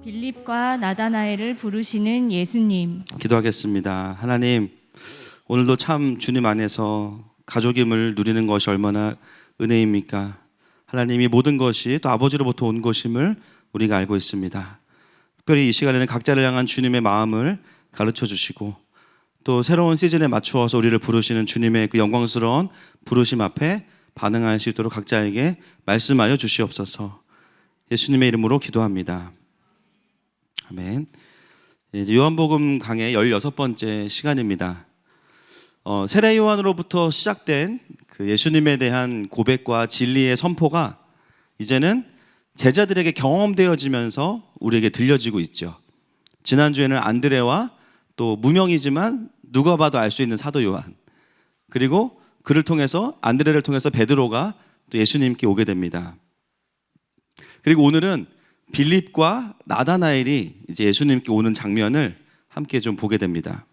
빌립과 나다나엘을 부르시는 예수님. 기도하겠습니다. 하나님, 오늘도 참 주님 안에서 가족임을 누리는 것이 얼마나 은혜입니까? 하나님이 모든 것이 또 아버지로부터 온 것임을 우리가 알고 있습니다. 특별히 이 시간에는 각자를 향한 주님의 마음을 가르쳐 주시고 또 새로운 시즌에 맞추어서 우리를 부르시는 주님의 그 영광스러운 부르심 앞에 반응할 수 있도록 각자에게 말씀하여 주시옵소서. 예수님의 이름으로 기도합니다. 아멘. 이제 요한복음 강의 16번째 시간입니다. 세례 요한으로부터 시작된 그 예수님에 대한 고백과 진리의 선포가 이제는 제자들에게 경험되어지면서 우리에게 들려지고 있죠. 지난주에는 안드레와 또 무명이지만 누가 봐도 알 수 있는 사도 요한, 그리고 그를 통해서 안드레를 통해서 베드로가 또 예수님께 오게 됩니다. 그리고 오늘은 빌립과 나다나엘이 이제 예수님께 오는 장면을 함께 좀 보게 됩니다.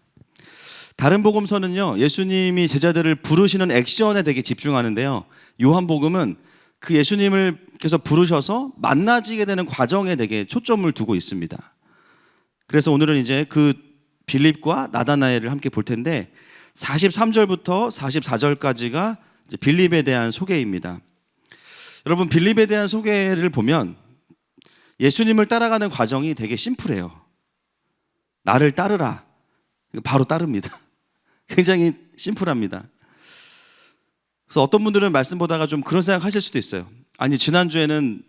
다른 복음서는요, 예수님이 제자들을 부르시는 액션에 되게 집중하는데요, 요한복음은 그 예수님을께서 부르셔서 만나지게 되는 과정에 되게 초점을 두고 있습니다. 그래서 오늘은 이제 그 빌립과 나다나엘을 함께 볼 텐데 43절부터 44절까지가 이제 빌립에 대한 소개입니다. 여러분, 빌립에 대한 소개를 보면 예수님을 따라가는 과정이 되게 심플해요. 나를 따르라. 바로 따릅니다. 굉장히 심플합니다. 그래서 어떤 분들은 말씀 보다가 좀 그런 생각 하실 수도 있어요. 아니, 지난주에는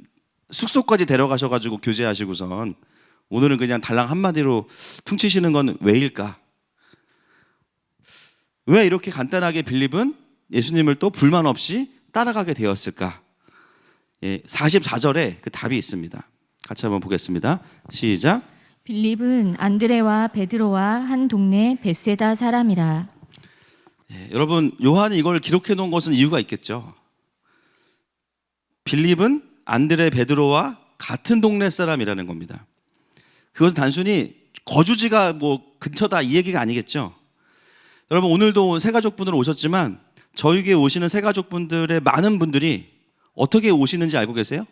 숙소까지 데려가셔가지고 교제하시고선 오늘은 그냥 달랑 한마디로 퉁치시는 건 왜일까? 왜 이렇게 간단하게 빌립은 예수님을 또 불만 없이 따라가게 되었을까? 44절에 그 답이 있습니다. 같이 한번 보겠습니다. 시작. 빌립은 안드레와 베드로와 한 동네 벳세다 사람이라. 여러분, 요한이 이걸 기록해 놓은 것은 이유가 있겠죠. 빌립은 안드레, 베드로와 같은 동네 사람이라는 겁니다. 그것은 단순히 거주지가 뭐 근처다 이 얘기가 아니겠죠. 여러분, 오늘도 새가족분들 오셨지만 저에게 오시는 새가족분들의 많은 분들이 어떻게 오시는지 알고 계세요?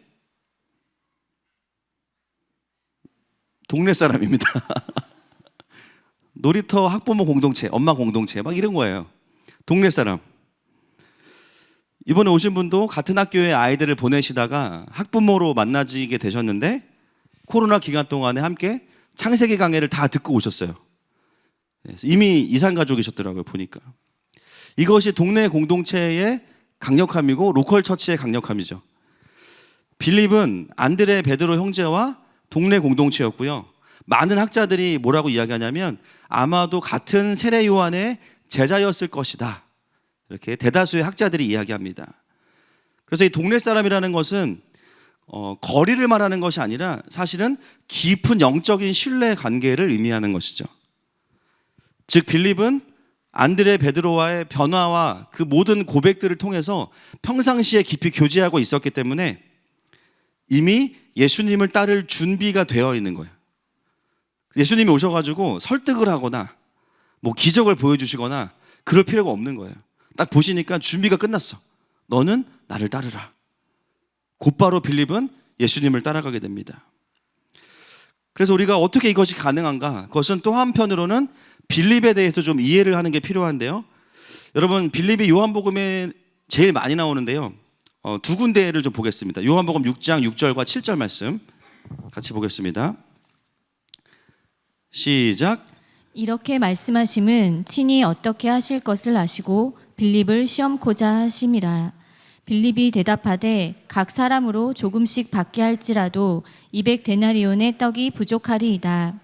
동네 사람입니다. 놀이터 학부모 공동체, 엄마 공동체 막 이런 거예요. 동네 사람. 이번에 오신 분도 같은 학교에 아이들을 보내시다가 학부모로 만나지게 되셨는데 코로나 기간 동안에 함께 창세기 강해를 다 듣고 오셨어요. 이미 이산가족이셨더라고요, 보니까. 이것이 동네 공동체의 강력함이고 로컬 처치의 강력함이죠. 빌립은 안드레, 베드로 형제와 동네 공동체였고요. 많은 학자들이 뭐라고 이야기하냐면 아마도 같은 세례 요한의 제자였을 것이다. 이렇게 대다수의 학자들이 이야기합니다. 그래서 이 동네 사람이라는 것은 거리를 말하는 것이 아니라 사실은 깊은 영적인 신뢰 관계를 의미하는 것이죠. 즉 빌립은 안드레, 베드로와의 변화와 그 모든 고백들을 통해서 평상시에 깊이 교제하고 있었기 때문에 이미 예수님을 따를 준비가 되어 있는 거예요. 예수님이 오셔가지고 설득을 하거나 뭐 기적을 보여주시거나 그럴 필요가 없는 거예요. 딱 보시니까 준비가 끝났어. 너는 나를 따르라. 곧바로 빌립은 예수님을 따라가게 됩니다. 그래서 우리가 어떻게 이것이 가능한가? 그것은 또 한편으로는 빌립에 대해서 좀 이해를 하는 게 필요한데요. 여러분, 빌립이 요한복음에 제일 많이 나오는데요. 두 군데를 좀 보겠습니다. 요한복음 6장 6절과 7절 말씀 같이 보겠습니다. 시작. 이렇게 말씀하심은 친히 어떻게 하실 것을 아시고 빌립을 시험코자 하심이라. 빌립이 대답하되 각 사람으로 조금씩 받게 할지라도 200데나리온의 떡이 부족하리이다.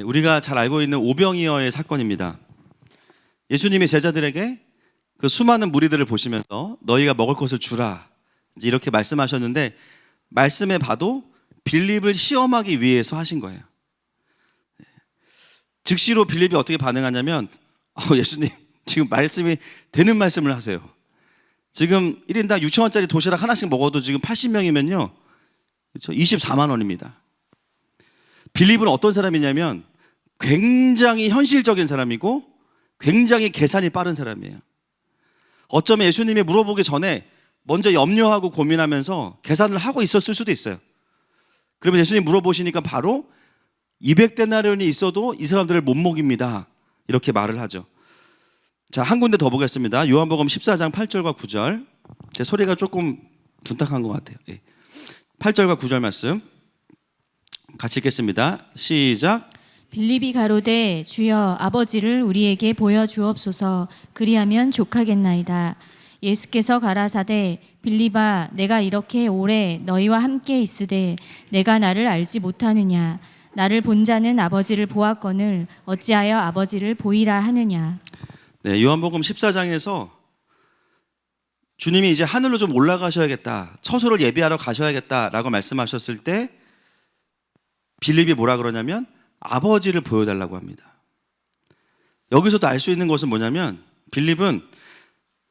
우리가 잘 알고 있는 오병이어의 사건입니다. 예수님이 제자들에게 그 수많은 무리들을 보시면서 너희가 먹을 것을 주라 이렇게 말씀하셨는데 말씀해 봐도 빌립을 시험하기 위해서 하신 거예요. 즉시로 빌립이 어떻게 반응하냐면 예수님 지금 말씀이 되는 말씀을 하세요. 지금 1인당 6,000원짜리 도시락 하나씩 먹어도 지금 80명이면요 24만 원입니다. 빌립은 어떤 사람이냐면 굉장히 현실적인 사람이고 굉장히 계산이 빠른 사람이에요. 어쩌면 예수님이 물어보기 전에 먼저 염려하고 고민하면서 계산을 하고 있었을 수도 있어요. 그러면 예수님 물어보시니까 바로 200데나리온이 있어도 이 사람들을 못 먹입니다. 이렇게 말을 하죠. 자, 한 군데 더 보겠습니다. 요한복음 14장 8절과 9절. 제 소리가 조금 둔탁한 것 같아요. 8절과 9절 말씀 같이 읽겠습니다. 시작. 빌립이 가로되 주여 아버지를 우리에게 보여 주옵소서. 그리하면 족하겠나이다. 예수께서 가라사대 빌립아 내가 이렇게 오래 너희와 함께 있으되 내가 나를 알지 못하느냐. 나를 본 자는 아버지를 보았거늘 어찌하여 아버지를 보이라 하느냐. 네, 요한복음 14장에서 주님이 이제 하늘로 좀 올라가셔야겠다, 처소를 예비하러 가셔야겠다라고 말씀하셨을 때 빌립이 뭐라 그러냐면 아버지를 보여달라고 합니다. 여기서도 알 수 있는 것은 뭐냐면 빌립은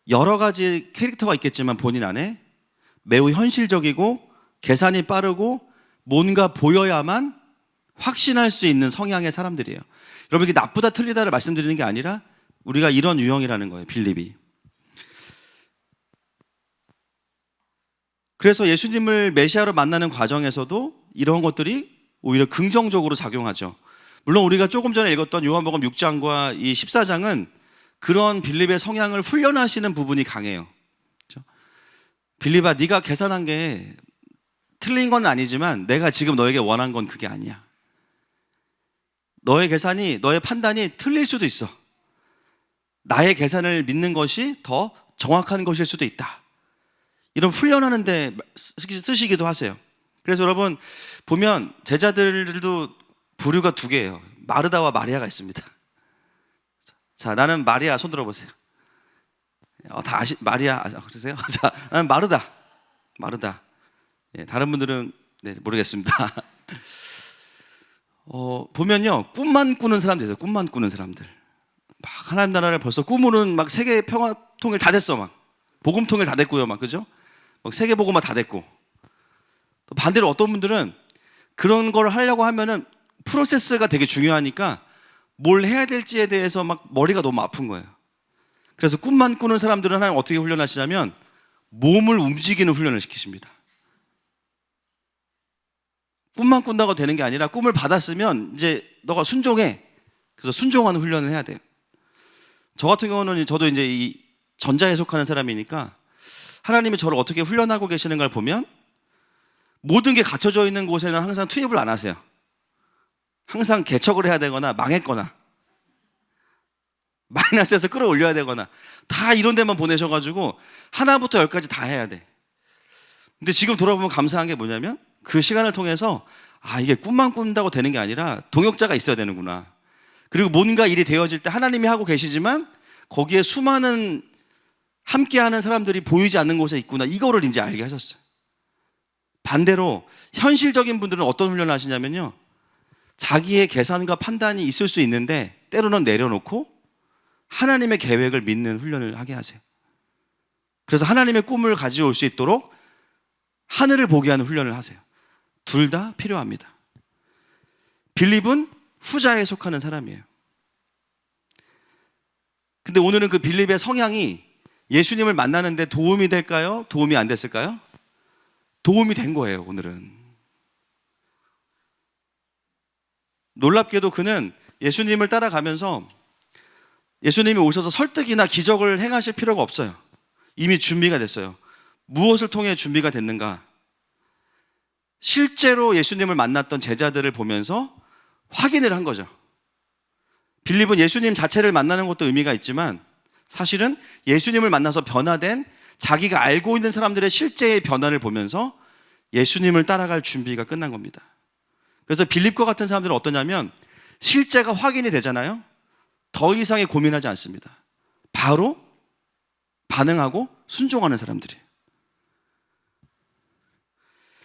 여러 가지 캐릭터가 있겠지만 본인 안에 매우 현실적이고 계산이 빠르고 뭔가 보여야만 확신할 수 있는 성향의 사람들이에요. 여러분, 이게 나쁘다 틀리다를 말씀드리는 게 아니라 우리가 이런 유형이라는 거예요, 빌립이. 그래서 예수님을 메시아로 만나는 과정에서도 이런 것들이 오히려 긍정적으로 작용하죠. 물론 우리가 조금 전에 읽었던 요한복음 6장과 이 14장은 그런 빌립의 성향을 훈련하시는 부분이 강해요. 그렇죠? 빌립아, 네가 계산한 게 틀린 건 아니지만 내가 지금 너에게 원한 건 그게 아니야. 너의 계산이, 너의 판단이 틀릴 수도 있어. 나의 계산을 믿는 것이 더 정확한 것일 수도 있다. 이런 훈련하는데 쓰시기도 하세요. 그래서 여러분 보면 제자들도 부류가 두 개예요. 마르다와 마리아가 있습니다. 자, 나는 마리아, 손 들어보세요. 다 마리아, 그러세요? 자, 나는 마르다. 예, 다른 분들은 모르겠습니다. 보면요, 꿈만 꾸는 사람들 있어요. 꿈만 꾸는 사람들. 막 하나님 나라를 벌써 꿈으로는 막 세계 평화 통일 다 됐어, 막 복음 통일 다 됐고요, 막 그죠? 막 세계 복음화 다 됐고. 또 반대로 어떤 분들은 그런 걸 하려고 하면은 프로세스가 되게 중요하니까 뭘 해야 될지에 대해서 막 머리가 너무 아픈 거예요. 그래서 꿈만 꾸는 사람들은 하나님 어떻게 훈련하시냐면 몸을 움직이는 훈련을 시키십니다. 꿈만 꾼다고 되는 게 아니라 꿈을 받았으면 이제 너가 순종해. 그래서 순종하는 훈련을 해야 돼요. 저 같은 경우는 저도 이제 이 전자에 속하는 사람이니까 하나님이 저를 어떻게 훈련하고 계시는 걸 보면 모든 게 갖춰져 있는 곳에는 항상 투입을 안 하세요. 항상 개척을 해야 되거나 망했거나 마이너스에서 끌어올려야 되거나 다 이런 데만 보내셔가지고 하나부터 열까지 다 해야 돼. 근데 지금 돌아보면 감사한 게 뭐냐면 그 시간을 통해서 이게 꿈만 꾼다고 되는 게 아니라 동역자가 있어야 되는구나. 그리고 뭔가 일이 되어질 때 하나님이 하고 계시지만 거기에 수많은 함께하는 사람들이 보이지 않는 곳에 있구나. 이거를 이제 알게 하셨어요. 반대로 현실적인 분들은 어떤 훈련을 하시냐면요, 자기의 계산과 판단이 있을 수 있는데 때로는 내려놓고 하나님의 계획을 믿는 훈련을 하게 하세요. 그래서 하나님의 꿈을 가져올 수 있도록 하늘을 보게 하는 훈련을 하세요. 둘 다 필요합니다. 빌립은 후자에 속하는 사람이에요. 근데 오늘은 그 빌립의 성향이 예수님을 만나는데 도움이 될까요? 도움이 안 됐을까요? 도움이 된 거예요, 오늘은. 놀랍게도 그는 예수님을 따라가면서 예수님이 오셔서 설득이나 기적을 행하실 필요가 없어요. 이미 준비가 됐어요. 무엇을 통해 준비가 됐는가? 실제로 예수님을 만났던 제자들을 보면서 확인을 한 거죠. 빌립은 예수님 자체를 만나는 것도 의미가 있지만 사실은 예수님을 만나서 변화된 자기가 알고 있는 사람들의 실제의 변화를 보면서 예수님을 따라갈 준비가 끝난 겁니다. 그래서 빌립과 같은 사람들은 어떠냐면 실제가 확인이 되잖아요. 더 이상의 고민하지 않습니다. 바로 반응하고 순종하는 사람들이에요.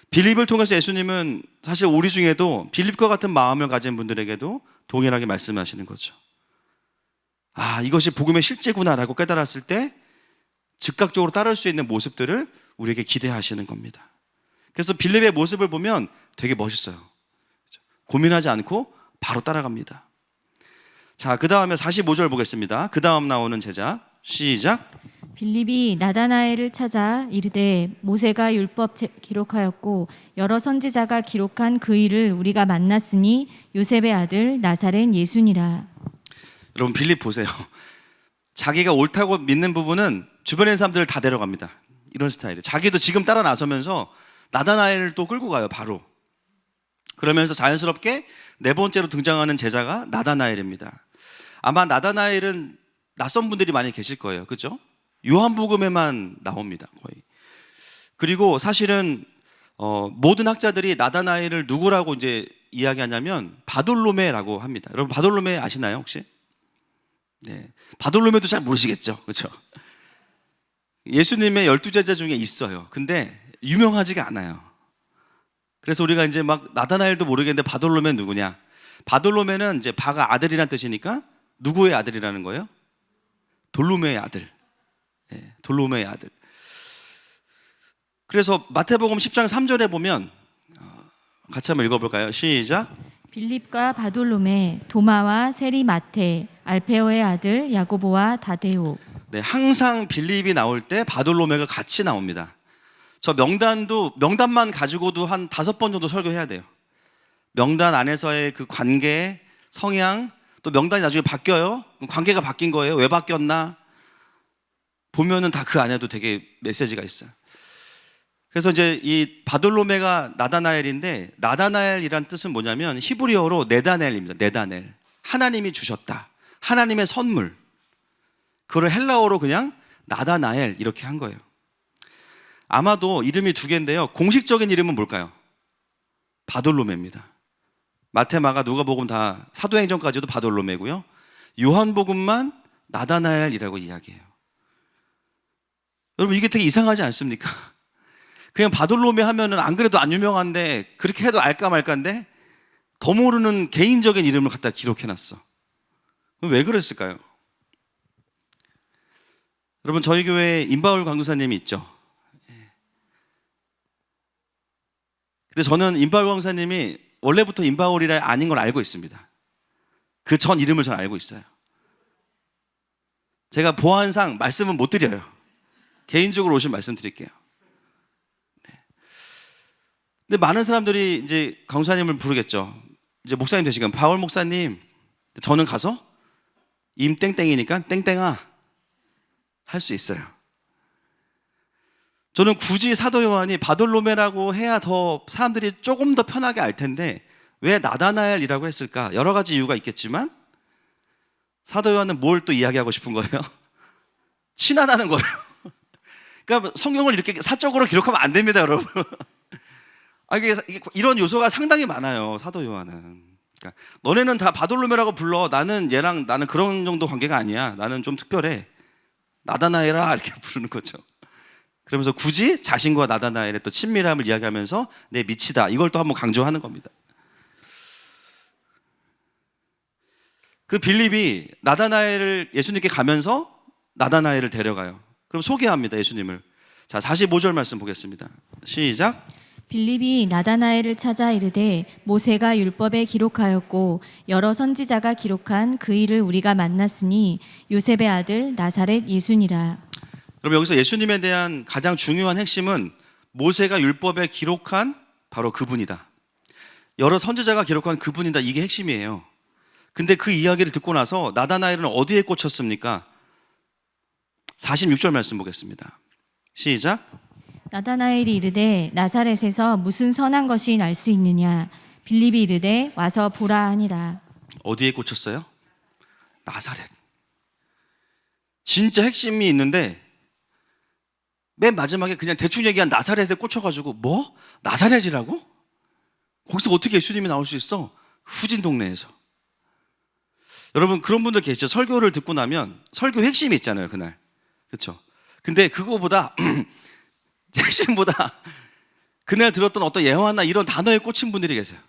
빌립을 통해서 예수님은 사실 우리 중에도 빌립과 같은 마음을 가진 분들에게도 동일하게 말씀하시는 거죠. 이것이 복음의 실제구나라고 깨달았을 때 즉각적으로 따를 수 있는 모습들을 우리에게 기대하시는 겁니다. 그래서 빌립의 모습을 보면 되게 멋있어요. 고민하지 않고 바로 따라갑니다. 자, 그 다음에 45절 보겠습니다. 그 다음 나오는 제자, 시작. 빌립이 나다나엘을 찾아 이르되 모세가 율법 기록하였고 여러 선지자가 기록한 그 일을 우리가 만났으니 요셉의 아들 나사렛 예수니라. 여러분 빌립 보세요. 자기가 옳다고 믿는 부분은 주변에 있는 사람들을 다 데려갑니다. 이런 스타일이에요. 자기도 지금 따라 나서면서 나다나엘을 또 끌고 가요. 바로. 그러면서 자연스럽게 네 번째로 등장하는 제자가 나다나엘입니다. 아마 나다나엘은 낯선 분들이 많이 계실 거예요. 그렇죠? 요한복음에만 나옵니다. 거의. 그리고 사실은 모든 학자들이 나다나엘을 누구라고 이제 이야기하냐면 바돌로메라고 합니다. 여러분 바돌로메 아시나요 혹시? 네, 바돌로메도 잘 모르시겠죠, 그렇죠? 예수님의 12제자 중에 있어요. 근데 유명하지가 않아요. 그래서 우리가 이제 막 나다나엘도 모르겠는데 바돌로메 누구냐? 바돌로메는 이제 바가 아들이란 뜻이니까 누구의 아들이라는 거예요? 돌로메의 아들. 네, 돌로메의 아들. 그래서 마태복음 10장 3절에 보면 같이 한번 읽어볼까요? 시작. 빌립과 바돌로메, 도마와 세리 마테, 알페오의 아들 야고보와 다데오. 네, 항상 빌립이 나올 때 바돌로메가 같이 나옵니다. 저 명단만 가지고도 한 5번 정도 설교해야 돼요. 명단 안에서의 그 관계, 성향, 또 명단이 나중에 바뀌어요. 관계가 바뀐 거예요. 왜 바뀌었나? 보면은 다 그 안에도 되게 메시지가 있어요. 그래서 이제 이 바돌로메가 나다나엘인데, 나다나엘이란 뜻은 뭐냐면 히브리어로 네다넬입니다. 네다넬. 하나님이 주셨다. 하나님의 선물. 그걸 헬라어로 그냥 나다나엘 이렇게 한 거예요. 아마도 이름이 2개인데요. 공식적인 이름은 뭘까요? 바돌로메입니다. 마테마가 누가복음 다 사도행전까지도 바돌로메고요. 요한복음만 나다나엘이라고 이야기해요. 여러분 이게 되게 이상하지 않습니까? 그냥 바돌로메 하면은 안 그래도 안 유명한데 그렇게 해도 알까 말까인데 더 모르는 개인적인 이름을 갖다 기록해놨어. 왜 그랬을까요? 여러분 저희 교회에 임바울 강도사님이 있죠. 근데 저는 임바울 강도사님이 원래부터 임바울이라 아닌 걸 알고 있습니다. 그 전 이름을 저는 알고 있어요. 제가 보안상 말씀은 못 드려요. 개인적으로 오시면 말씀드릴게요. 근데 많은 사람들이 이제 강도사님을 부르겠죠. 이제 목사님 되시면 바울 목사님, 저는 가서 임땡땡이니까 땡땡아 할 수 있어요. 저는 굳이 사도 요한이 바돌로메라고 해야 더 사람들이 조금 더 편하게 알 텐데 왜 나다나엘이라고 했을까? 여러 가지 이유가 있겠지만 사도 요한은 뭘 또 이야기하고 싶은 거예요? 친하다는 거예요. 그러니까 성경을 이렇게 사적으로 기록하면 안 됩니다, 여러분. 이게 이런 요소가 상당히 많아요, 사도 요한은. 그러니까 너네는 다 바돌로메라고 불러. 나는 그런 정도 관계가 아니야. 나는 좀 특별해. 나다나엘아 이렇게 부르는 거죠. 그러면서 굳이 자신과 나다나엘의 또 친밀함을 이야기하면서 내 미치다 이걸 또 한번 강조하는 겁니다. 그 빌립이 나다나엘을 예수님께 가면서 나다나엘을 데려가요. 그럼 소개합니다, 예수님을. 자, 45절 말씀 보겠습니다. 시작. 빌립이 나다나엘을 찾아 이르되 모세가 율법에 기록하였고 여러 선지자가 기록한 그 일을 우리가 만났으니 요셉의 아들 나사렛 예수니라. 그럼 여기서 예수님에 대한 가장 중요한 핵심은 모세가 율법에 기록한 바로 그분이다. 여러 선지자가 기록한 그분이다. 이게 핵심이에요. 근데 그 이야기를 듣고 나서 나다나엘은 어디에 꽂혔습니까? 46절 말씀 보겠습니다. 시작. 나다나엘이 이르되 나사렛에서 무슨 선한 것이 날 수 있느냐. 빌립이 이르되 와서 보라 하니라. 어디에 꽂혔어요? 나사렛. 진짜 핵심이 있는데 맨 마지막에 그냥 대충 얘기한 나사렛에 꽂혀가지고 뭐? 나사렛이라고? 거기서 어떻게 예수님이 나올 수 있어? 후진 동네에서. 여러분 그런 분들 계시죠? 설교를 듣고 나면 설교 핵심이 있잖아요, 그날. 그렇죠? 근데 그거보다 핵심보다 그날 들었던 어떤 예화나 이런 단어에 꽂힌 분들이 계세요.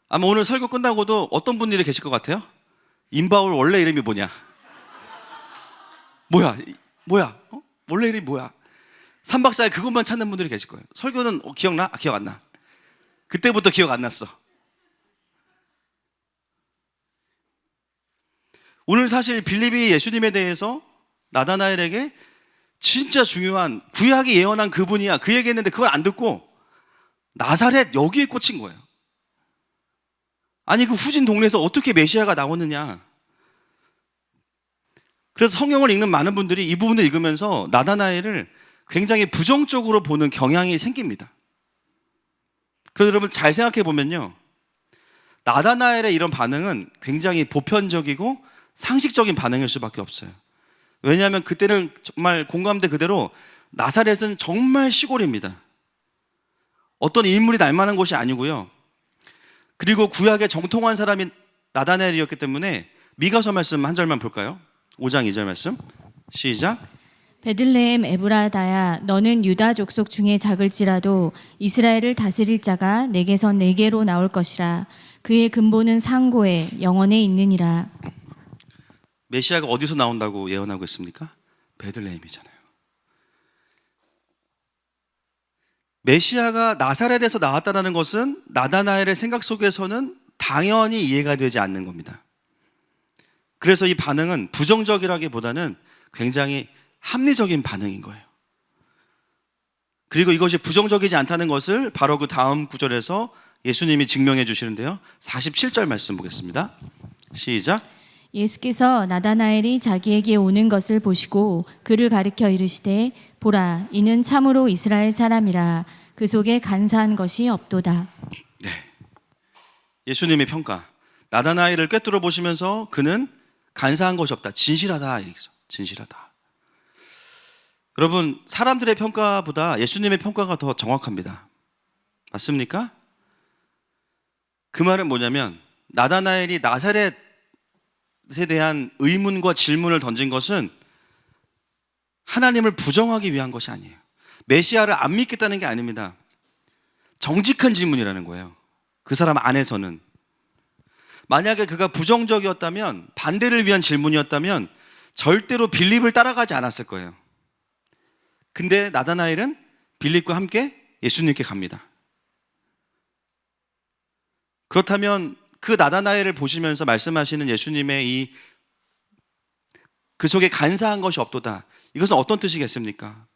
아마 오늘 설교 끝나고도 어떤 분들이 계실 것 같아요? 임바울 원래 이름이 뭐냐? 뭐야? 원래 이름이 뭐야? 3박 4일 그것만 찾는 분들이 계실 거예요. 설교는 기억나? 기억 안 나. 그때부터 기억 안 났어. 오늘 사실 빌립이 예수님에 대해서 나다나엘에게 진짜 중요한 구약이 예언한 그분이야. 그 얘기했는데 그걸 안 듣고 나사렛 여기에 꽂힌 거예요. 아니 그 후진 동네에서 어떻게 메시아가 나오느냐. 그래서 성경을 읽는 많은 분들이 이 부분을 읽으면서 나다나엘을 굉장히 부정적으로 보는 경향이 생깁니다. 그래서 여러분 잘 생각해 보면요, 나다나엘의 이런 반응은 굉장히 보편적이고 상식적인 반응일 수밖에 없어요. 왜냐하면 그때는 정말 공감대 그대로 나사렛은 정말 시골입니다. 어떤 인물이 날 만한 곳이 아니고요. 그리고 구약에 정통한 사람이 나다나엘이었기 때문에 미가서 말씀 한 절만 볼까요? 5장 2절 말씀 시작. 베들레헴 에브라다야 너는 유다 족속 중에 작을지라도 이스라엘을 다스릴 자가 내게서 내게로 나올 것이라. 그의 근본은 상고에 영원에 있느니라. 메시아가 어디서 나온다고 예언하고 있습니까? 베들레헴이잖아요. 메시아가 나사렛에서 나왔다는 것은 나다나엘의 생각 속에서는 당연히 이해가 되지 않는 겁니다. 그래서 이 반응은 부정적이라기보다는 굉장히 합리적인 반응인 거예요. 그리고 이것이 부정적이지 않다는 것을 바로 그 다음 구절에서 예수님이 증명해 주시는데요. 47절 말씀 보겠습니다. 시작. 예수께서 나다나엘이 자기에게 오는 것을 보시고 그를 가리켜 이르시되 보라 이는 참으로 이스라엘 사람이라 그 속에 간사한 것이 없도다. 네. 예수님의 평가. 나다나엘을 꿰뚫어 보시면서 그는 간사한 것이 없다. 진실하다. 진실하다. 여러분, 사람들의 평가보다 예수님의 평가가 더 정확합니다. 맞습니까? 그 말은 뭐냐면 나다나엘이 나사렛에 대한 의문과 질문을 던진 것은 하나님을 부정하기 위한 것이 아니에요. 메시아를 안 믿겠다는 게 아닙니다. 정직한 질문이라는 거예요. 그 사람 안에서는. 만약에 그가 부정적이었다면, 반대를 위한 질문이었다면 절대로 빌립을 따라가지 않았을 거예요. 근데 나다나엘은 빌립과 함께 예수님께 갑니다. 그렇다면 그 나다나엘을 보시면서 말씀하시는 예수님의 그 속에 간사한 것이 없도다. 이것은 어떤 뜻이겠습니까?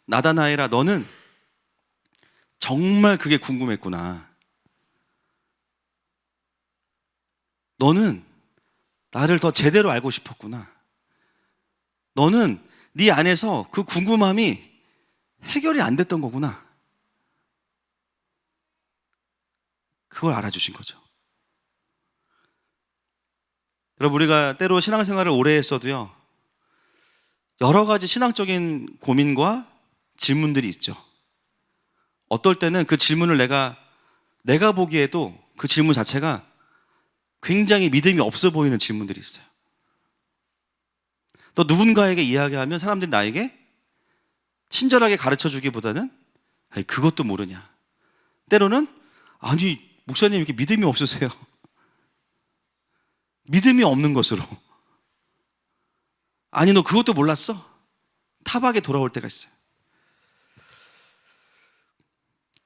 나다나엘아, 너는 정말 그게 궁금했구나. 너는 나를 더 제대로 알고 싶었구나. 너는 네 안에서 그 궁금함이 해결이 안 됐던 거구나. 그걸 알아주신 거죠. 여러분, 우리가 때로 신앙생활을 오래 했어도요, 여러 가지 신앙적인 고민과 질문들이 있죠. 어떨 때는 그 질문을 내가 보기에도 그 질문 자체가 굉장히 믿음이 없어 보이는 질문들이 있어요. 또 누군가에게 이야기하면 사람들이 나에게 친절하게 가르쳐 주기보다는 아니, 그것도 모르냐. 때로는 아니, 목사님 이렇게 믿음이 없으세요. 믿음이 없는 것으로. 아니, 너 그것도 몰랐어? 타박에 돌아올 때가 있어요.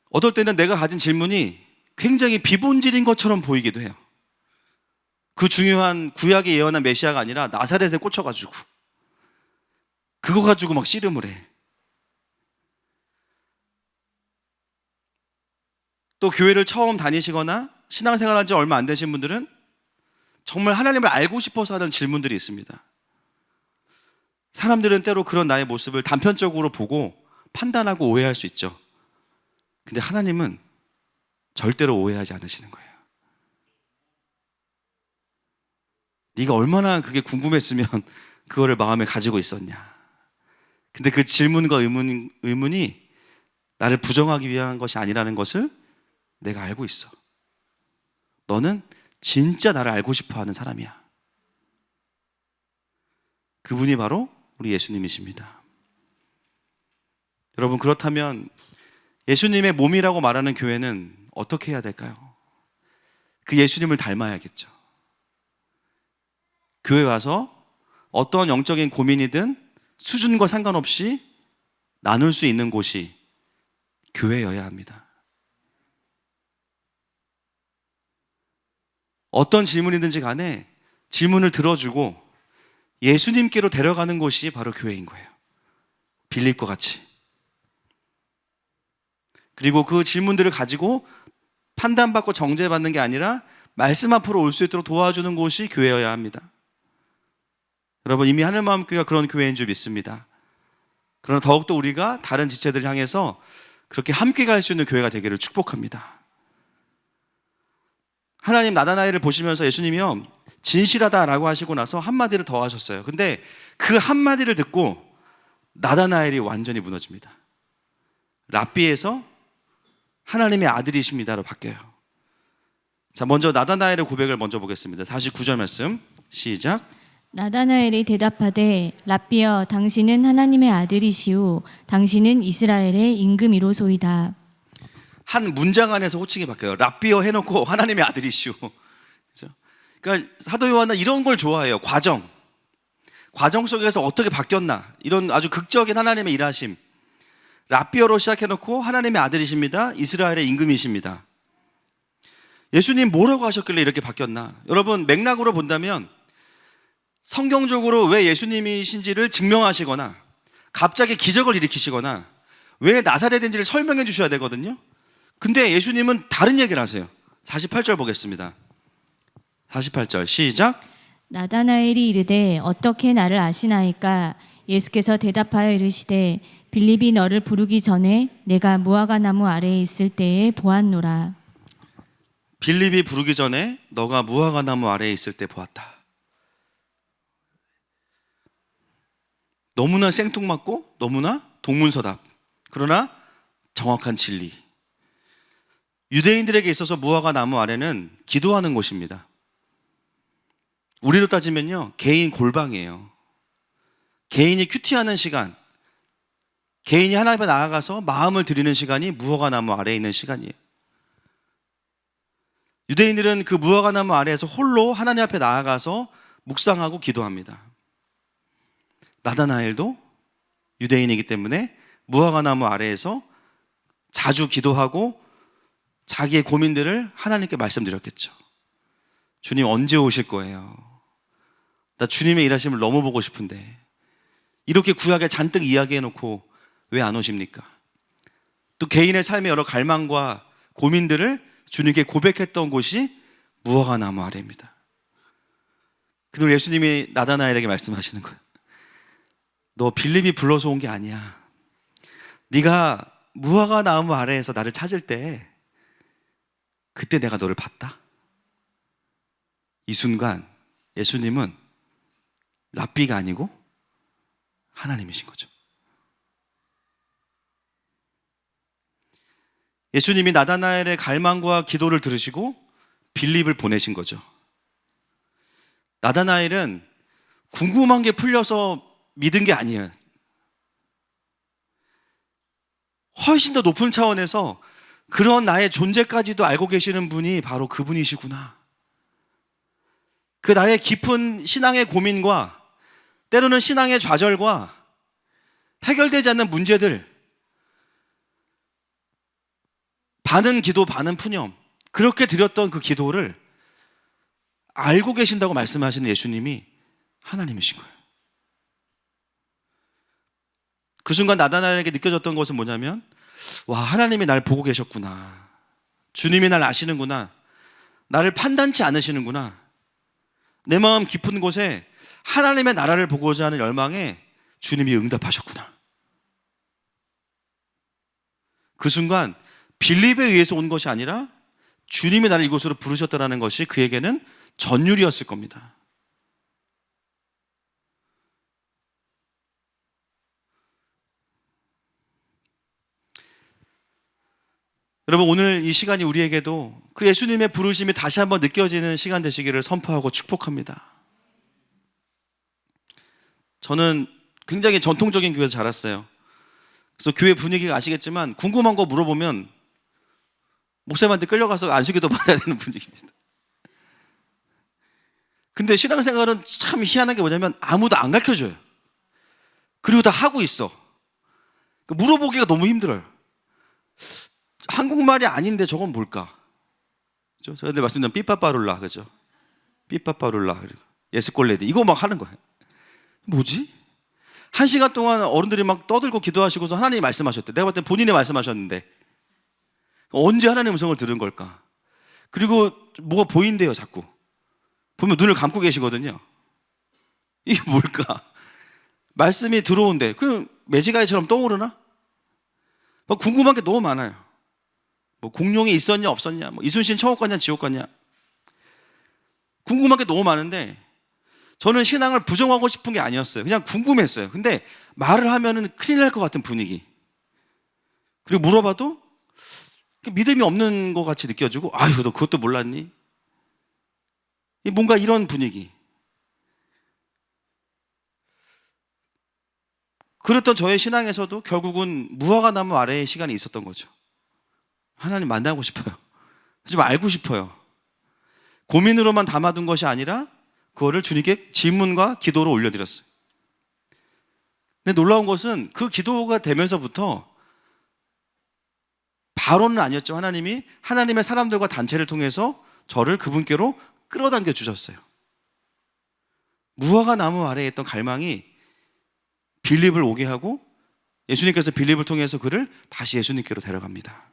어떨 때는 내가 가진 질문이 굉장히 비본질인 것처럼 보이기도 해요. 그 중요한 구약에 예언한 메시아가 아니라 나사렛에 꽂혀가지고 그거 가지고 막 씨름을 해. 또 교회를 처음 다니시거나 신앙생활한 지 얼마 안 되신 분들은 정말 하나님을 알고 싶어서 하는 질문들이 있습니다. 사람들은 때로 그런 나의 모습을 단편적으로 보고 판단하고 오해할 수 있죠. 근데 하나님은 절대로 오해하지 않으시는 거예요. 네가 얼마나 그게 궁금했으면 그거를 마음에 가지고 있었냐. 근데 그 질문과 의문이 나를 부정하기 위한 것이 아니라는 것을 내가 알고 있어. 너는 진짜 나를 알고 싶어 하는 사람이야. 그분이 바로 우리 예수님이십니다. 여러분, 그렇다면 예수님의 몸이라고 말하는 교회는 어떻게 해야 될까요? 그 예수님을 닮아야겠죠. 교회 와서 어떠한 영적인 고민이든 수준과 상관없이 나눌 수 있는 곳이 교회여야 합니다. 어떤 질문이든지 간에 질문을 들어주고 예수님께로 데려가는 곳이 바로 교회인 거예요. 빌립과 같이. 그리고 그 질문들을 가지고 판단받고 정죄받는 게 아니라 말씀 앞으로 올 수 있도록 도와주는 곳이 교회여야 합니다. 여러분, 이미 하늘마음교회가 그런 교회인 줄 믿습니다. 그러나 더욱더 우리가 다른 지체들을 향해서 그렇게 함께 갈 수 있는 교회가 되기를 축복합니다. 하나님 나다나엘을 보시면서 예수님이요, 진실하다라고 하시고 나서 한마디를 더 하셨어요. 근데 그 한마디를 듣고 나다나엘이 완전히 무너집니다. 랍비에서 하나님의 아들이십니다로 바뀌어요. 자, 먼저 나다나엘의 고백을 먼저 보겠습니다. 49절 말씀 시작. 나다나엘이 대답하되 랍비여 당신은 하나님의 아들이시오 당신은 이스라엘의 임금이로소이다. 한 문장 안에서 호칭이 바뀌어요. 랍비어 해놓고 하나님의 아들이시오. 그렇죠? 그러니까 사도 요한은 이런 걸 좋아해요. 과정 속에서 어떻게 바뀌었나, 이런 아주 극적인 하나님의 일하심. 랍비어로 시작해놓고 하나님의 아들이십니다, 이스라엘의 임금이십니다. 예수님 뭐라고 하셨길래 이렇게 바뀌었나? 여러분, 맥락으로 본다면 성경적으로 왜 예수님이신지를 증명하시거나 갑자기 기적을 일으키시거나 왜 나사렛인지를 설명해 주셔야 되거든요. 근데 예수님은 다른 얘기를 하세요. 48절 보겠습니다. 48절 시작. 나다나엘이 이르되 어떻게 나를 아시나이까? 예수께서 대답하여 이르시되 빌립이 너를 부르기 전에 내가 무화과 나무 아래에 있을 때에 보았노라. 빌립이 부르기 전에 너가 무화과 나무 아래에 있을 때 보았다. 너무나 생뚱맞고 너무나 동문서답, 그러나 정확한 진리. 유대인들에게 있어서 무화과 나무 아래는 기도하는 곳입니다. 우리로 따지면요, 개인 골방이에요. 개인이 큐티하는 시간, 개인이 하나님 앞에 나아가서 마음을 드리는 시간이 무화과 나무 아래에 있는 시간이에요. 유대인들은 그 무화과 나무 아래에서 홀로 하나님 앞에 나아가서 묵상하고 기도합니다. 나다나엘도 유대인이기 때문에 무화과 나무 아래에서 자주 기도하고 자기의 고민들을 하나님께 말씀드렸겠죠. 주님 언제 오실 거예요? 나 주님의 일하심을 너무 보고 싶은데 이렇게 구약에 잔뜩 이야기해놓고 왜 안 오십니까? 또 개인의 삶의 여러 갈망과 고민들을 주님께 고백했던 곳이 무화과 나무 아래입니다. 그리고 예수님이 나다나엘에게 말씀하시는 거예요. 너 빌립이 불러서 온 게 아니야. 네가 무화과 나무 아래에서 나를 찾을 때 그때 내가 너를 봤다. 이 순간 예수님은 랍비가 아니고 하나님이신 거죠. 예수님이 나다나엘의 갈망과 기도를 들으시고 빌립을 보내신 거죠. 나다나엘은 궁금한 게 풀려서 믿은 게 아니에요. 훨씬 더 높은 차원에서 그런 나의 존재까지도 알고 계시는 분이 바로 그분이시구나. 그 나의 깊은 신앙의 고민과 때로는 신앙의 좌절과 해결되지 않는 문제들, 반은 기도 반은 푸념, 그렇게 드렸던 그 기도를 알고 계신다고 말씀하시는 예수님이 하나님이신 거예요. 그 순간 나다나엘에게 느껴졌던 것은 뭐냐면, 와, 하나님이 날 보고 계셨구나. 주님이 날 아시는구나. 나를 판단치 않으시는구나. 내 마음 깊은 곳에 하나님의 나라를 보고자 하는 열망에 주님이 응답하셨구나. 그 순간 빌립에 의해서 온 것이 아니라 주님이 나를 이곳으로 부르셨다는 것이 그에게는 전율이었을 겁니다. 여러분, 오늘 이 시간이 우리에게도 그 예수님의 부르심이 다시 한번 느껴지는 시간 되시기를 선포하고 축복합니다. 저는 굉장히 전통적인 교회에서 자랐어요. 그래서 교회 분위기가 아시겠지만 궁금한 거 물어보면 목사님한테 끌려가서 안수기도 받아야 되는 분위기입니다. 근데 신앙생활은 참 희한한 게 뭐냐면 아무도 안 가르쳐줘요. 그리고 다 하고 있어. 물어보기가 너무 힘들어요. 한국말이 아닌데 저건 뭘까? 그죠? 저희들 말씀드리면 삐빠빠룰라, 그죠? 삐빠빠룰라, 예스콜레디, 이거 막 하는 거예요. 뭐지? 1시간 동안 어른들이 막 떠들고 기도하시고서 하나님이 말씀하셨대. 내가 봤을 때 본인이 말씀하셨는데 언제 하나님의 음성을 들은 걸까? 그리고 뭐가 보인대요. 자꾸 보면 눈을 감고 계시거든요. 이게 뭘까? 말씀이 들어온대. 그럼 매지가이처럼 떠오르나? 뭐 궁금한 게 너무 많아요. 뭐 공룡이 있었냐 없었냐, 뭐 이순신 천국 갔냐 지옥 갔냐, 궁금한 게 너무 많은데 저는 신앙을 부정하고 싶은 게 아니었어요. 그냥 궁금했어요. 근데 말을 하면은 큰일 날 것 같은 분위기. 그리고 물어봐도 믿음이 없는 것 같이 느껴지고, 아유 너 그것도 몰랐니? 뭔가 이런 분위기. 그랬던 저의 신앙에서도 결국은 무화과 나무 아래의 시간이 있었던 거죠. 하나님 만나고 싶어요. 좀 알고 싶어요. 고민으로만 담아둔 것이 아니라 그거를 주님께 질문과 기도로 올려드렸어요. 근데 놀라운 것은 그 기도가 되면서부터 바로는 아니었죠. 하나님이 하나님의 사람들과 단체를 통해서 저를 그분께로 끌어당겨 주셨어요. 무화과 나무 아래에 있던 갈망이 빌립을 오게 하고 예수님께서 빌립을 통해서 그를 다시 예수님께로 데려갑니다.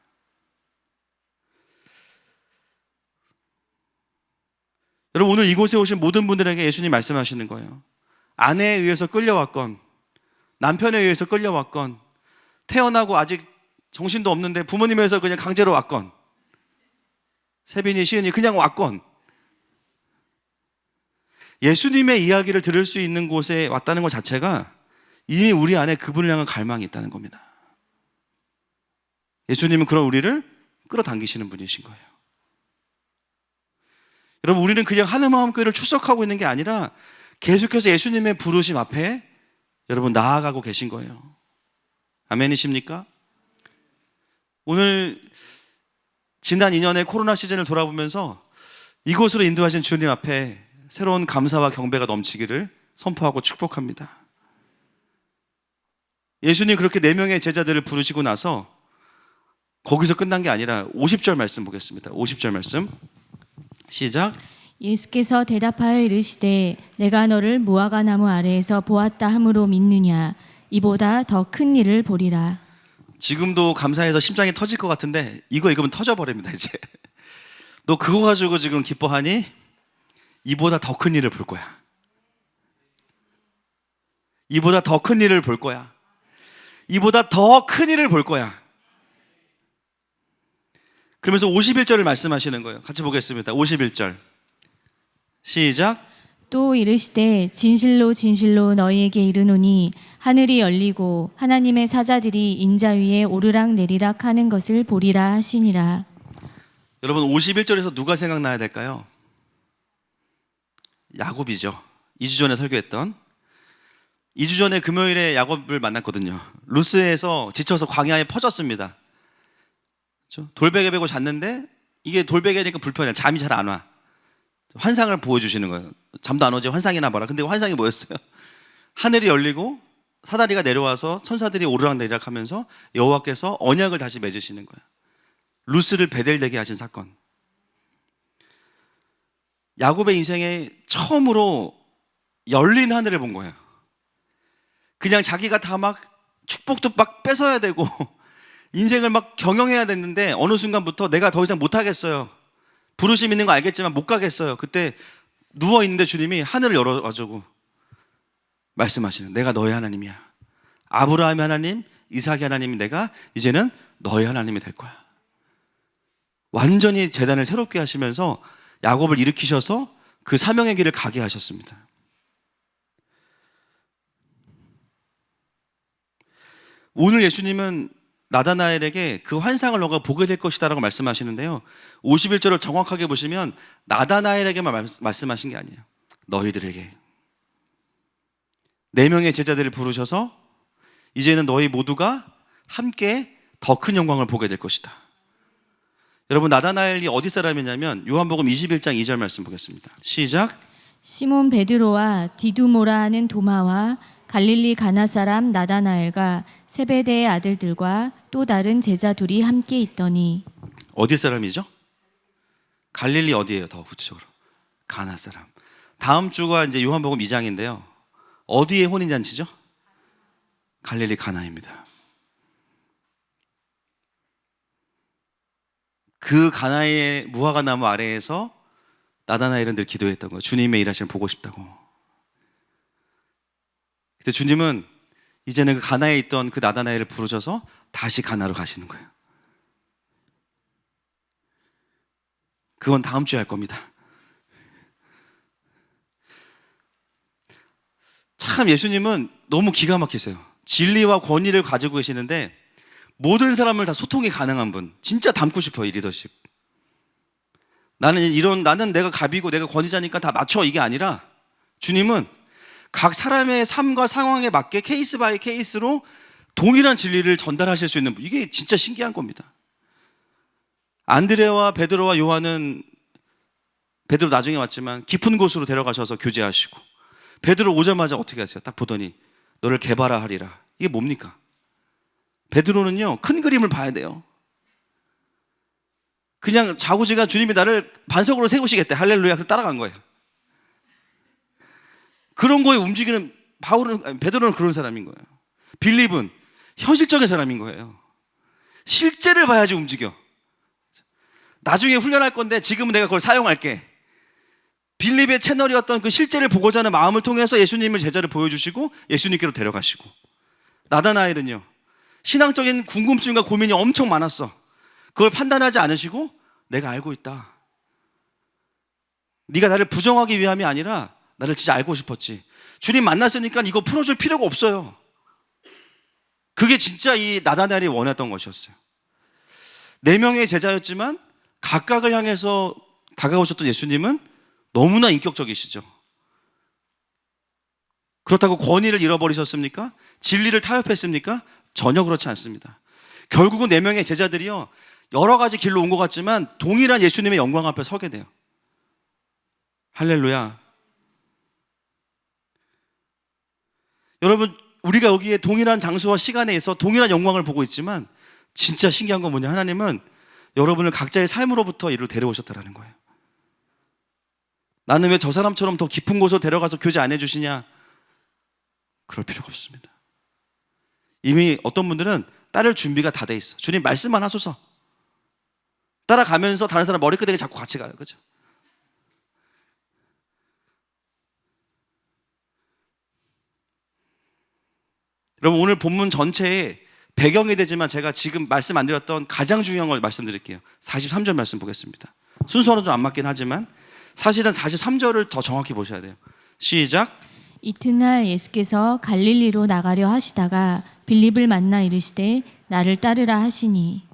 여러분, 오늘 이곳에 오신 모든 분들에게 예수님 말씀하시는 거예요. 아내에 의해서 끌려왔건, 남편에 의해서 끌려왔건, 태어나고 아직 정신도 없는데 부모님에 의해서 그냥 강제로 왔건, 세빈이, 시은이 그냥 왔건, 예수님의 이야기를 들을 수 있는 곳에 왔다는 것 자체가 이미 우리 안에 그분을 향한 갈망이 있다는 겁니다. 예수님은 그런 우리를 끌어당기시는 분이신 거예요. 여러분, 우리는 그냥 하늘마음교회를 출석하고 있는 게 아니라 계속해서 예수님의 부르심 앞에 여러분 나아가고 계신 거예요. 아멘이십니까? 오늘 지난 2년의 코로나 시즌을 돌아보면서 이곳으로 인도하신 주님 앞에 새로운 감사와 경배가 넘치기를 선포하고 축복합니다. 예수님 그렇게 4명의 제자들을 부르시고 나서 거기서 끝난 게 아니라 50절 말씀 보겠습니다. 50절 말씀 시작. 예수께서 대답하여 이르시되 내가 너를 무화과 나무 아래에서 보았다 함으로 믿느냐? 이보다 더 큰 일을 보리라. 지금도 감사해서 심장이 터질 것 같은데 이거 읽으면 터져버립니다. 이제 너 그거 가지고 지금 기뻐하니? 이보다 더 큰 일을 볼 거야. 이보다 더 큰 일을 볼 거야. 이보다 더 큰 일을 볼 거야. 그러면서 51절을 말씀하시는 거예요. 같이 보겠습니다. 51절 시작. 또 이르시되 진실로 진실로 너희에게 이르노니 하늘이 열리고 하나님의 사자들이 인자 위에 오르락 내리락 하는 것을 보리라 하시니라. 여러분, 51절에서 누가 생각나야 될까요? 야곱이죠. 2주 전에 설교했던 2주 전에 금요일에 야곱을 만났거든요. 루스에서 지쳐서 광야에 퍼졌습니다. 그렇죠? 돌베개 베고 잤는데 이게 돌베개니까 불편해. 잠이 잘 안 와. 환상을 보여주시는 거예요. 잠도 안 오지 환상이나 봐라. 근데 환상이 뭐였어요? 하늘이 열리고 사다리가 내려와서 천사들이 오르락내리락 하면서 여호와께서 언약을 다시 맺으시는 거예요. 루스를 베델되게 하신 사건. 야곱의 인생에 처음으로 열린 하늘을 본 거예요. 그냥 자기가 다 막 축복도 막 뺏어야 되고 인생을 막 경영해야 됐는데 어느 순간부터 내가 더 이상 못하겠어요. 부르심 있는 거 알겠지만 못 가겠어요. 그때 누워있는데 주님이 하늘을 열어가지고 말씀하시는, 내가 너의 하나님이야. 아브라함의 하나님, 이삭의 하나님, 내가 이제는 너의 하나님이 될 거야. 완전히 재단을 새롭게 하시면서 야곱을 일으키셔서 그 사명의 길을 가게 하셨습니다. 오늘 예수님은 나다나엘에게 그 환상을 너가 보게 될 것이다 라고 말씀하시는데요, 51절을 정확하게 보시면 나다나엘에게만 말씀하신 게 아니에요. 너희들에게 4명의 제자들을 부르셔서 이제는 너희 모두가 함께 더 큰 영광을 보게 될 것이다. 여러분, 나다나엘이 어디 사람이냐면 요한복음 21장 2절 말씀 보겠습니다. 시작. 시몬 베드로와 디두모라 하는 도마와 갈릴리 가나 사람 나다나엘과 세베대의 아들들과 또 다른 제자 둘이 함께 있더니. 어디 사람이죠? 갈릴리 어디예요? 더 구체적으로 가나 사람. 다음 주가 이제 요한복음 2장인데요. 어디의 혼인잔치죠? 갈릴리 가나입니다. 그 가나의 무화과 나무 아래에서 나다나엘은 늘 기도했던 거예요. 주님의 일하심을 보고 싶다고. 근데 주님은 이제는 그 가나에 있던 그 나다나엘을 부르셔서 다시 가나로 가시는 거예요. 그건 다음 주에 할 겁니다. 참 예수님은 너무 기가 막히세요. 진리와 권위를 가지고 계시는데 모든 사람을 다 소통이 가능한 분. 진짜 닮고 싶어요, 이 리더십. 나는 내가 갑이고 내가 권위자니까 다 맞춰, 이게 아니라 주님은 각 사람의 삶과 상황에 맞게 케이스 바이 케이스로 동일한 진리를 전달하실 수 있는 분. 이게 진짜 신기한 겁니다. 안드레와 베드로와 요한은, 베드로 나중에 왔지만 깊은 곳으로 데려가셔서 교제하시고, 베드로 오자마자 어떻게 하세요? 딱 보더니 너를 개발하리라. 이게 뭡니까? 베드로는요, 큰 그림을 봐야 돼요. 그냥 자고지가 주님이 나를 반석으로 세우시겠대, 할렐루야, 그래서 따라간 거예요. 그런 거에 움직이는 베드로는 그런 사람인 거예요. 빌립은 현실적인 사람인 거예요. 실제를 봐야지 움직여. 나중에 훈련할 건데 지금은 내가 그걸 사용할게. 빌립의 채널이었던 그 실제를 보고자 하는 마음을 통해서 예수님을 제자를 보여주시고 예수님께로 데려가시고, 나다나엘은요, 신앙적인 궁금증과 고민이 엄청 많았어. 그걸 판단하지 않으시고 내가 알고 있다. 네가 나를 부정하기 위함이 아니라 나를 진짜 알고 싶었지. 주님 만났으니까 이거 풀어줄 필요가 없어요. 그게 진짜 이 나다나엘이 원했던 것이었어요. 4명의 제자였지만 각각을 향해서 다가오셨던 예수님은 너무나 인격적이시죠. 그렇다고 권위를 잃어버리셨습니까? 진리를 타협했습니까? 전혀 그렇지 않습니다. 결국은 4명의 제자들이요, 여러 가지 길로 온 것 같지만 동일한 예수님의 영광 앞에 서게 돼요. 할렐루야. 여러분, 우리가 여기에 동일한 장소와 시간에 있어 동일한 영광을 보고 있지만 진짜 신기한 건 뭐냐? 하나님은 여러분을 각자의 삶으로부터 이리로 데려오셨다라는 거예요. 나는 왜 저 사람처럼 더 깊은 곳으로 데려가서 교제 안 해주시냐? 그럴 필요가 없습니다. 이미 어떤 분들은 따를 준비가 다 돼 있어. 주님 말씀만 하소서. 따라가면서 다른 사람 머리끄댕이 잡고 같이 가요. 그죠? 여러분, 오늘 본문 전체에 배경이 되지만 제가 지금 말씀 안 드렸던 가장 중요한 걸 말씀드릴게요. 43절 말씀 보겠습니다. 순서는 좀 안 맞긴 하지만 사실은 43절을 더 정확히 보셔야 돼요. 시작. 이튿날 예수께서 갈릴리로 나가려 하시다가 빌립을 만나 이르시되 나를 따르라 하시니.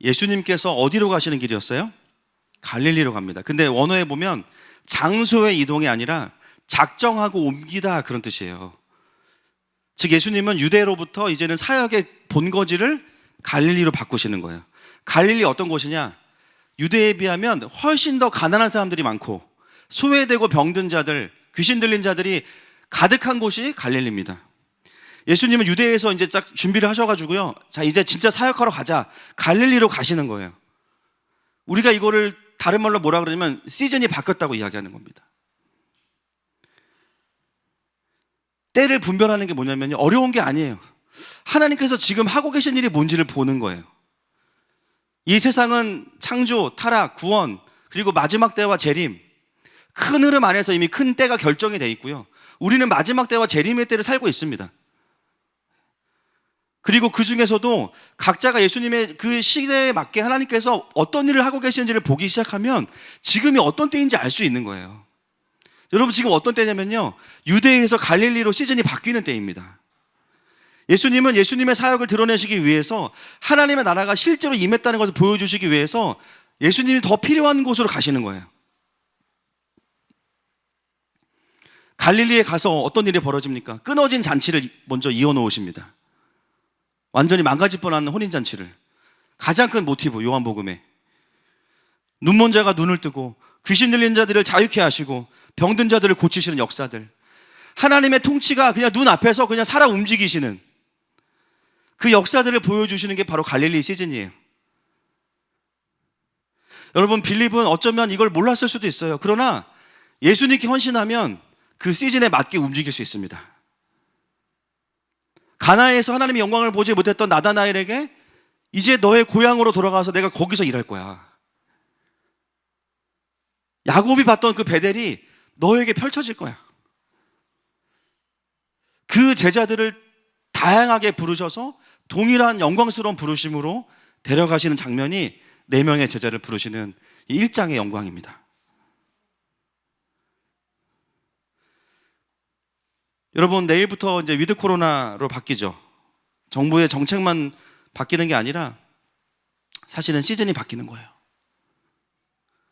예수님께서 어디로 가시는 길이었어요? 갈릴리로 갑니다. 근데 원어에 보면 장소의 이동이 아니라 작정하고 옮기다, 그런 뜻이에요. 즉 예수님은 유대로부터 이제는 사역의 본거지를 갈릴리로 바꾸시는 거예요. 갈릴리 어떤 곳이냐? 유대에 비하면 훨씬 더 가난한 사람들이 많고 소외되고 병든 자들, 귀신 들린 자들이 가득한 곳이 갈릴리입니다. 예수님은 유대에서 이제 딱 준비를 하셔가지고요, 자 이제 진짜 사역하러 가자, 갈릴리로 가시는 거예요. 우리가 이거를 다른 말로 뭐라 그러냐면 시즌이 바뀌었다고 이야기하는 겁니다. 때를 분별하는 게 뭐냐면요, 어려운 게 아니에요. 하나님께서 지금 하고 계신 일이 뭔지를 보는 거예요. 이 세상은 창조, 타락, 구원, 그리고 마지막 때와 재림, 큰 흐름 안에서 이미 큰 때가 결정이 돼 있고요, 우리는 마지막 때와 재림의 때를 살고 있습니다. 그리고 그 중에서도 각자가 예수님의 그 시대에 맞게 하나님께서 어떤 일을 하고 계시는지를 보기 시작하면 지금이 어떤 때인지 알 수 있는 거예요. 여러분, 지금 어떤 때냐면요, 유대에서 갈릴리로 시즌이 바뀌는 때입니다. 예수님은 예수님의 사역을 드러내시기 위해서, 하나님의 나라가 실제로 임했다는 것을 보여주시기 위해서 예수님이 더 필요한 곳으로 가시는 거예요. 갈릴리에 가서 어떤 일이 벌어집니까? 끊어진 잔치를 먼저 이어놓으십니다. 완전히 망가질 뻔한 혼인잔치를. 가장 큰 모티브, 요한복음에 눈먼 자가 눈을 뜨고 귀신 들린 자들을 자유케 하시고 병든 자들을 고치시는 역사들, 하나님의 통치가 그냥 눈앞에서 그냥 살아 움직이시는 그 역사들을 보여주시는 게 바로 갈릴리 시즌이에요. 여러분, 빌립은 어쩌면 이걸 몰랐을 수도 있어요. 그러나 예수님께 헌신하면 그 시즌에 맞게 움직일 수 있습니다. 가나안에서 하나님의 영광을 보지 못했던 나다나엘에게 이제 너의 고향으로 돌아가서 내가 거기서 일할 거야. 야곱이 봤던 그 베델이 너에게 펼쳐질 거야. 그 제자들을 다양하게 부르셔서 동일한 영광스러운 부르심으로 데려가시는 장면이 4명의 제자를 부르시는 이 1장의 영광입니다. 여러분, 내일부터 이제 위드 코로나로 바뀌죠. 정부의 정책만 바뀌는 게 아니라 사실은 시즌이 바뀌는 거예요.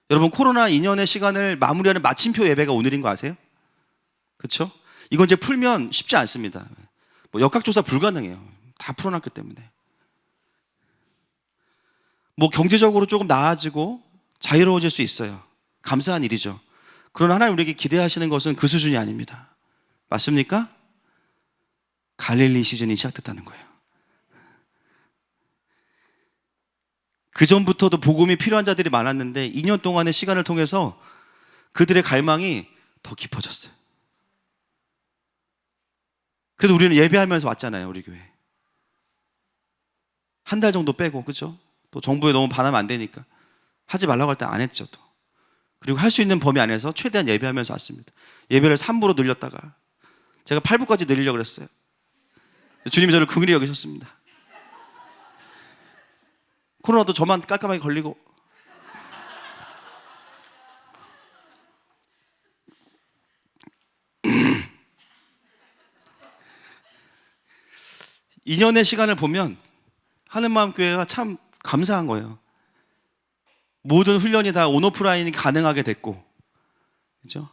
여러분, 코로나 2년의 시간을 마무리하는 마침표 예배가 오늘인 거 아세요? 그렇죠? 이건 이제 풀면 쉽지 않습니다. 뭐 역학조사 불가능해요. 다 풀어놨기 때문에. 뭐 경제적으로 조금 나아지고 자유로워질 수 있어요. 감사한 일이죠. 그러나 하나님 우리에게 기대하시는 것은 그 수준이 아닙니다. 맞습니까? 갈릴리 시즌이 시작됐다는 거예요. 그 전부터도 복음이 필요한 자들이 많았는데 2년 동안의 시간을 통해서 그들의 갈망이 더 깊어졌어요. 그래서 우리는 예배하면서 왔잖아요, 우리 교회. 한 달 정도 빼고, 그죠? 또 정부에 너무 반하면 안 되니까 하지 말라고 할 때 안 했죠, 또. 그리고 할 수 있는 범위 안에서 최대한 예배하면서 왔습니다. 예배를 3부로 늘렸다가 제가 8부까지 늘리려고 그랬어요. 주님이 저를 긍휼히 여기셨습니다. 코로나도 저만 깔끔하게 걸리고. 이 년의 시간을 보면 하늘마음교회가 참 감사한 거예요. 모든 훈련이 다 온오프라인이 가능하게 됐고, 그죠?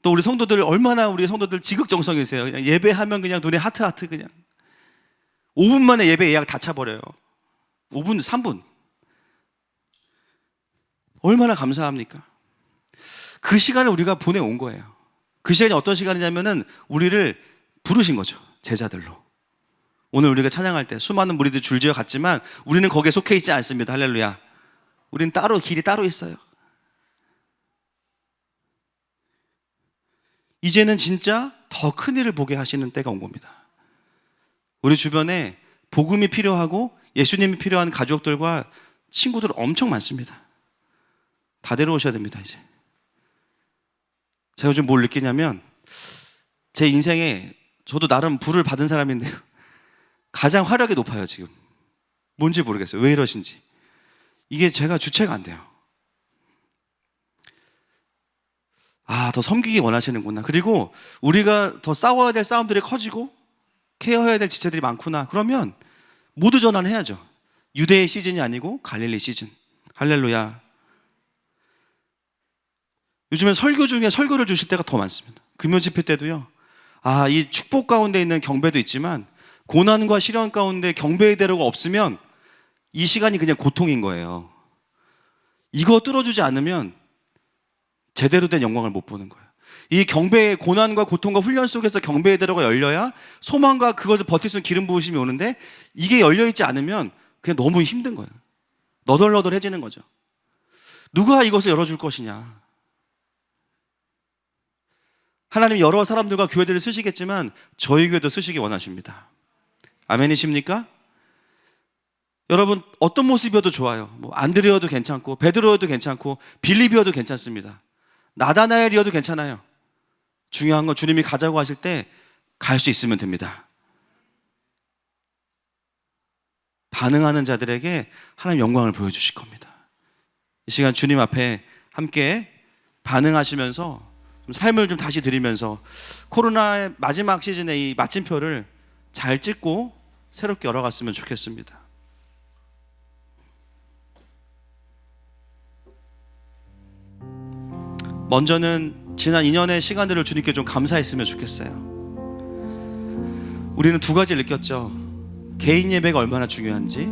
또 우리 성도들, 얼마나 우리 성도들 지극정성이세요. 그냥 예배하면 그냥 눈에 하트 그냥 5분 만에 예배 예약 다 차버려요. 5분, 3분. 얼마나 감사합니까? 그 시간을 우리가 보내온 거예요. 그 시간이 어떤 시간이냐면은 우리를 부르신 거죠. 제자들로. 오늘 우리가 찬양할 때 수많은 무리들이 줄지어 갔지만 우리는 거기에 속해 있지 않습니다. 할렐루야. 우리는 따로, 길이 따로 있어요. 이제는 진짜 더 큰 일을 보게 하시는 때가 온 겁니다. 우리 주변에 복음이 필요하고 예수님이 필요한 가족들과 친구들 엄청 많습니다. 다 데려오셔야 됩니다, 이제. 제가 요즘 뭘 느끼냐면 제 인생에 저도 나름 부를 받은 사람인데요. 가장 화력이 높아요, 지금. 뭔지 모르겠어요. 왜 이러신지. 이게 제가 주체가 안 돼요. 더 섬기기 원하시는구나. 그리고 우리가 더 싸워야 될 싸움들이 커지고 케어해야 될 지체들이 많구나. 그러면 모두 전환해야죠. 유대의 시즌이 아니고 갈릴리 시즌. 할렐루야. 요즘엔 설교 중에 설교를 주실 때가 더 많습니다. 금요 집회 때도요. 이 축복 가운데 있는 경배도 있지만 고난과 시련 가운데 경배의 대로가 없으면 이 시간이 그냥 고통인 거예요. 이거 뚫어주지 않으면 제대로 된 영광을 못 보는 거예요. 이 경배의 고난과 고통과 훈련 속에서 경배의 대로가 열려야 소망과 그것을 버틸 수 있는 기름 부으심이 오는데 이게 열려있지 않으면 그냥 너무 힘든 거예요. 너덜너덜해지는 거죠. 누가 이것을 열어줄 것이냐. 하나님 여러 사람들과 교회들을 쓰시겠지만 저희 교회도 쓰시기 원하십니다. 아멘이십니까? 여러분, 어떤 모습이어도 좋아요. 뭐 안드레어도 괜찮고 베드로여도 괜찮고 빌립이어도 괜찮습니다. 나다나엘이어도 괜찮아요. 중요한 건 주님이 가자고 하실 때 갈 수 있으면 됩니다. 반응하는 자들에게 하나님 영광을 보여주실 겁니다. 이 시간 주님 앞에 함께 반응하시면서 좀 삶을 좀 다시 드리면서 코로나의 마지막 시즌의 이 마침표를 잘 찍고 새롭게 열어갔으면 좋겠습니다. 먼저는 지난 2년의 시간들을 주님께 좀 감사했으면 좋겠어요. 우리는 두 가지를 느꼈죠. 개인 예배가 얼마나 중요한지,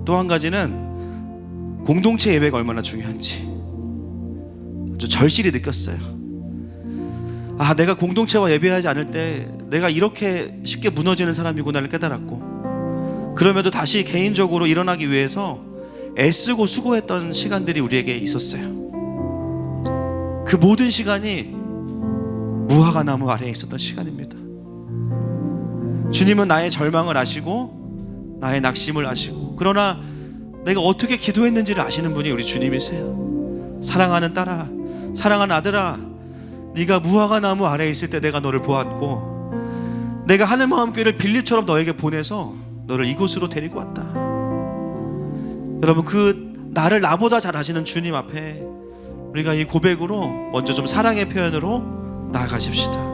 또 한 가지는 공동체 예배가 얼마나 중요한지 아주 절실히 느꼈어요. 내가 공동체와 예배하지 않을 때 내가 이렇게 쉽게 무너지는 사람이구나를 깨달았고, 그럼에도 다시 개인적으로 일어나기 위해서 애쓰고 수고했던 시간들이 우리에게 있었어요. 그 모든 시간이 무화과 나무 아래에 있었던 시간입니다. 주님은 나의 절망을 아시고 나의 낙심을 아시고, 그러나 내가 어떻게 기도했는지를 아시는 분이 우리 주님이세요. 사랑하는 딸아, 사랑하는 아들아, 네가 무화과 나무 아래에 있을 때 내가 너를 보았고, 내가 하늘마음교회를 빌립처럼 너에게 보내서 너를 이곳으로 데리고 왔다. 여러분, 그 나를 나보다 잘 아시는 주님 앞에 우리가 이 고백으로 먼저 좀 사랑의 표현으로 나아가십시다.